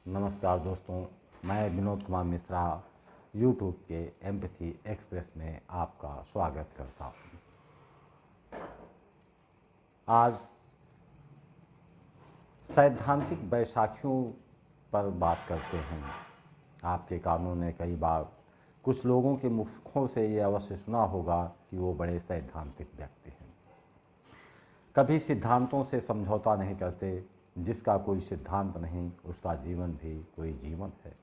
नमस्कार दोस्तों, मैं विनोद कुमार मिश्रा यूट्यूब के एम्पैथी एक्सप्रेस में आपका स्वागत करता हूँ। आज सैद्धांतिक बैसाखियों पर बात करते हैं। आपके कानों ने कई बार कुछ लोगों के मुखों से ये अवश्य सुना होगा कि वो बड़े सैद्धांतिक व्यक्ति हैं, कभी सिद्धांतों से समझौता नहीं करते। जिसका कोई सिद्धांत नहीं उसका जीवन भी कोई जीवन है।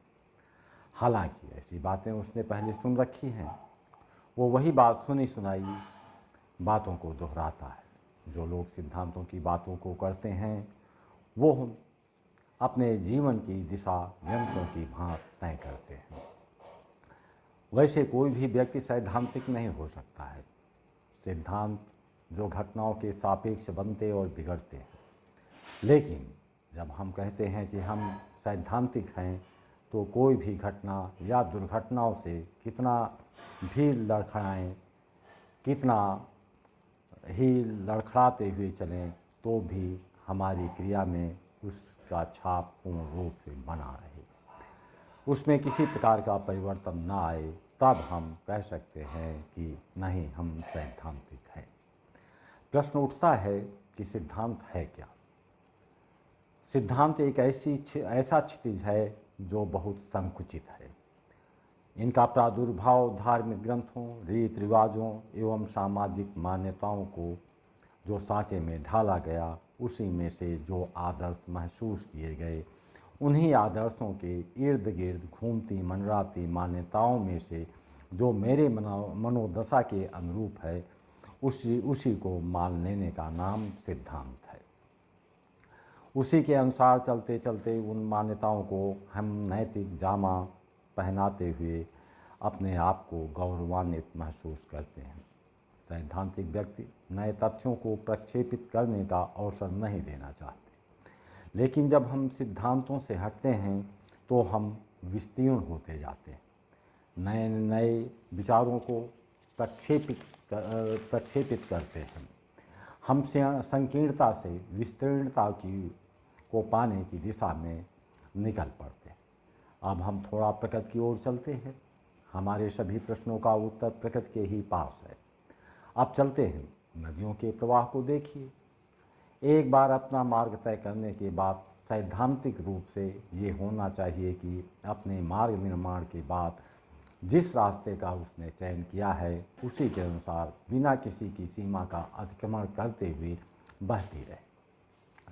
हालांकि ऐसी बातें उसने पहले सुन रखी हैं। वो वही बात सुनी सुनाई बातों को दोहराता है। जो लोग सिद्धांतों की बातों को करते हैं वो अपने जीवन की दिशा यंत्रों की भांति तय करते हैं। वैसे कोई भी व्यक्ति सैद्धांतिक नहीं हो सकता है। सिद्धांत जो घटनाओं के सापेक्ष बनते और बिगड़ते हैं। लेकिन जब हम कहते हैं कि हम सैद्धांतिक हैं तो कोई भी घटना या दुर्घटनाओं से कितना भी लड़खड़ाएं, कितना ही लड़खड़ाते हुए चलें तो भी हमारी क्रिया में उसका छाप पूर्ण रूप से बना रहे, उसमें किसी प्रकार का परिवर्तन ना आए, तब हम कह सकते हैं कि नहीं, हम सैद्धांतिक हैं। प्रश्न उठता है कि सिद्धांत है क्या। सिद्धांत एक ऐसा क्षितिज है जो बहुत संकुचित है। इनका प्रादुर्भाव धार्मिक ग्रंथों, रीति रिवाजों एवं सामाजिक मान्यताओं को जो सांचे में ढाला गया, उसी में से जो आदर्श महसूस किए गए, उन्हीं आदर्शों के इर्द गिर्द घूमती मंडराती मान्यताओं में से जो मेरे मनोदशा के अनुरूप है, उसी को मान लेने का नाम सिद्धांत है। उसी के अनुसार चलते चलते उन मान्यताओं को हम नैतिक जामा पहनाते हुए अपने आप को गौरवान्वित महसूस करते हैं। सैद्धांतिक व्यक्ति नए तथ्यों को प्रक्षेपित करने का अवसर नहीं देना चाहते। लेकिन जब हम सिद्धांतों से हटते हैं तो हम विस्तीर्ण होते जाते हैं। नए नए विचारों को प्रक्षेपित करते हैं। हम संकीर्णता से विस्तीर्णता को पाने की दिशा में निकल पड़ते हैं। अब हम थोड़ा प्रकृति की ओर चलते हैं। हमारे सभी प्रश्नों का उत्तर प्रकृति के ही पास है। अब चलते हैं, नदियों के प्रवाह को देखिए। एक बार अपना मार्ग तय करने के बाद सैद्धांतिक रूप से ये होना चाहिए कि अपने मार्ग निर्माण के बाद जिस रास्ते का उसने चयन किया है उसी के अनुसार बिना किसी की सीमा का अतिक्रमण करते हुए बहती रहे।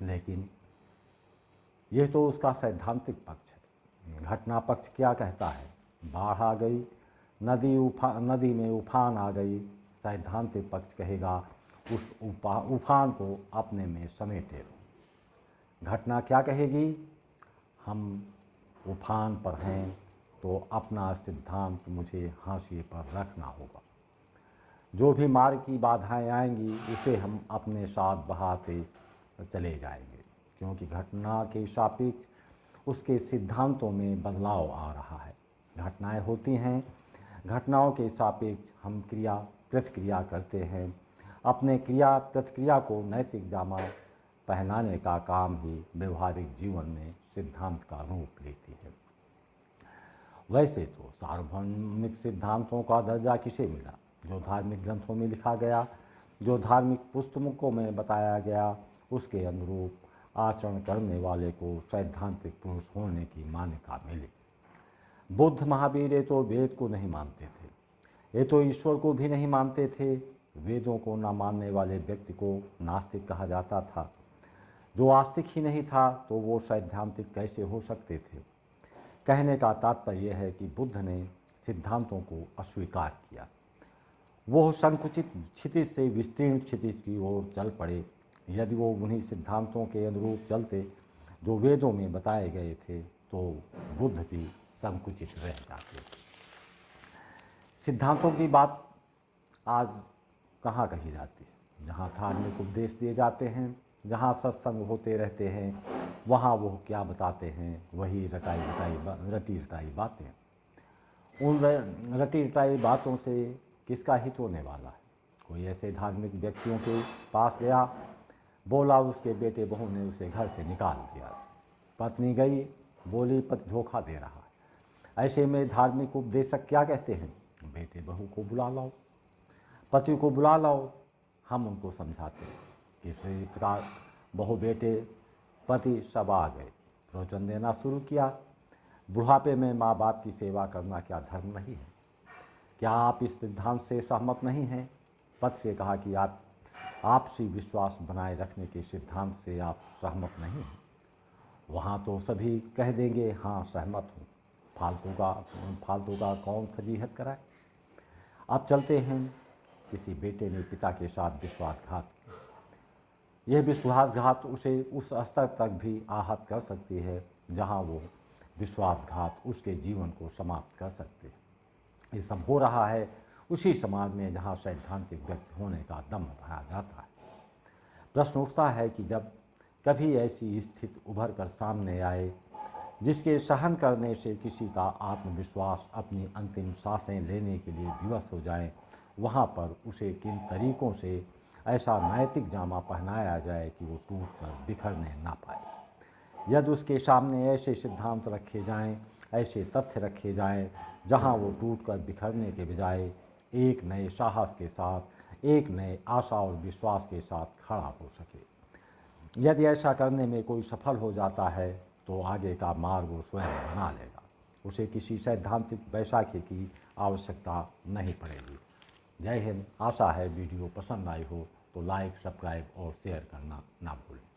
लेकिन यह तो उसका सैद्धांतिक पक्ष है। घटना पक्ष क्या कहता है? बाढ़ आ गई, नदी में उफान आ गई। सैद्धांतिक पक्ष कहेगा उस उफान को अपने में समेटे रहो। घटना क्या कहेगी? हम उफान पर हैं तो अपना सिद्धांत मुझे हाशिए पर रखना होगा। जो भी मार्ग की बाधाएं आएंगी उसे हम अपने साथ बहाते चले जाएंगे, क्योंकि घटना के सापेक्ष उसके सिद्धांतों में बदलाव आ रहा है। घटनाएं होती हैं, घटनाओं के सापेक्ष हम क्रिया प्रतिक्रिया करते हैं। अपने क्रिया प्रतिक्रिया को नैतिक जामा पहनाने का काम ही व्यवहारिक जीवन में सिद्धांत का रूप लेती है। वैसे तो सार्वभौमिक सिद्धांतों का दर्जा किसे मिला? जो धार्मिक ग्रंथों में लिखा गया, जो धार्मिक पुस्तकों में बताया गया, उसके अनुरूप आचरण करने वाले को सैद्धांतिक पुरुष होने की मान्यता मिली। बुद्ध महावीर ये तो वेद को नहीं मानते थे, ये तो ईश्वर को भी नहीं मानते थे। वेदों को न मानने वाले व्यक्ति को नास्तिक कहा जाता था। जो आस्तिक ही नहीं था तो वो सैद्धांतिक कैसे हो सकते थे? कहने का तात्पर्य यह है कि बुद्ध ने सिद्धांतों को अस्वीकार किया। वो संकुचित क्षितिज से विस्तीर्ण क्षितिज की ओर चल पड़े। यदि वो उन्हीं सिद्धांतों के अनुरूप चलते जो वेदों में बताए गए थे तो बुद्ध भी संकुचित रह जाते। सिद्धांतों की बात आज कहाँ कही जाती है? जहाँ धार्मिक उपदेश दिए जाते हैं, जहाँ सत्संग होते रहते हैं, वहाँ वो क्या बताते हैं? वही रटी रटाई बातें। उन रटी रटाई बातों से किसका हित होने वाला है? कोई ऐसे धार्मिक व्यक्तियों के पास गया, बोला उसके बेटे बहू ने उसे घर से निकाल दिया। पत्नी गई, बोली पति धोखा दे रहा है। ऐसे में धार्मिक उपदेशक क्या कहते हैं, बेटे बहू को बुला लाओ, पति को बुला लाओ। हम उनको समझाते हैं कि इसी प्रकार बहू बेटे पति सब आ गए, भोजन देना शुरू किया। बुढ़ापे में माँ बाप की सेवा करना क्या धर्म नहीं है? क्या आप इस सिद्धांत से सहमत नहीं हैं? पति से कहा कि आप आपसी विश्वास बनाए रखने के सिद्धांत से आप सहमत नहीं हैं। वहाँ तो सभी कह देंगे हाँ सहमत हूँ, फालतू का कौन फजीहत कराए। अब चलते हैं, किसी बेटे ने पिता के साथ विश्वासघात किया। यह विश्वासघात उसे उस स्तर तक भी आहत कर सकती है जहाँ वो विश्वासघात उसके जीवन को समाप्त कर सकते हैं। ये सब हो रहा है उसी समाज में जहाँ सैद्धांतिक व्यक्ति होने का दम बढ़ाया जाता है। प्रश्न उठता है कि जब कभी ऐसी स्थिति उभर कर सामने आए जिसके सहन करने से किसी का आत्मविश्वास अपनी अंतिम सांसें लेने के लिए विवश हो जाए, वहाँ पर उसे किन तरीकों से ऐसा नैतिक जामा पहनाया जाए कि वो टूट कर बिखरने ना पाए। यदि उसके सामने ऐसे सिद्धांत रखे जाएं, ऐसे तथ्य रखे जाएं जहाँ वो टूट कर बिखरने के बजाय एक नए साहस के साथ, एक नए आशा और विश्वास के साथ खड़ा हो सके। यदि ऐसा करने में कोई सफल हो जाता है तो आगे का मार्ग वो स्वयं बना लेगा, उसे किसी सैद्धांतिक बैसाखी की आवश्यकता नहीं पड़ेगी। जय हिंद। आशा है वीडियो पसंद आई हो तो लाइक, सब्सक्राइब और शेयर करना ना भूलें।